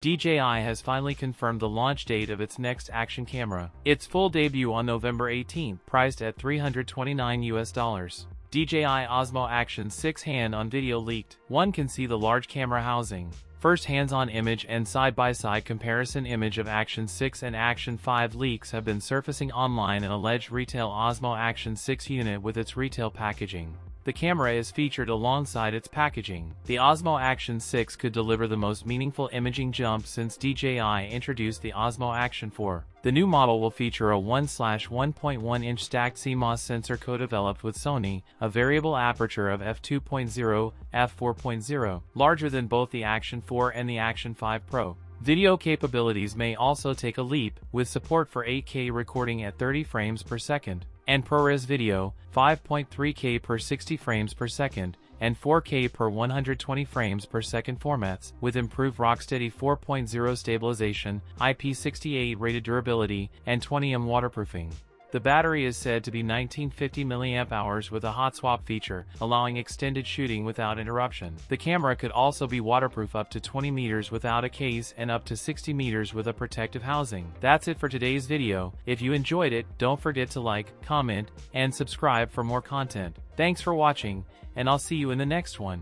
DJI has finally confirmed the launch date of its next action camera. Its full debut on November 18th, priced at $329 US. DJI Osmo Action 6 hand-on video leaked. One can see the large camera housing. First hands-on image and side-by-side comparison image of Action 6 and Action 5 leaks have been surfacing online. An alleged retail Osmo Action 6 unit with its retail packaging. The camera is featured alongside its packaging. The Osmo Action 6 could deliver the most meaningful imaging jump since DJI introduced the Osmo Action 4. The new model will feature a 1/1.1-inch stacked CMOS sensor co-developed with Sony, a variable aperture of f2.0, f4.0, larger than both the Action 4 and the Action 5 Pro. Video capabilities may also take a leap, with support for 8K recording at 30 frames per second, and ProRes video, 5.3K per 60 frames per second, and 4K per 120 frames per second formats, with improved RockSteady 4.0 stabilization, IP68 rated durability, and 20 waterproofing. The battery is said to be 1950 mAh with a hot swap feature, allowing extended shooting without interruption. The camera could also be waterproof up to 20 meters without a case and up to 60 meters with a protective housing. That's it for today's video. If you enjoyed it, don't forget to like, comment, and subscribe for more content. Thanks for watching, and I'll see you in the next one.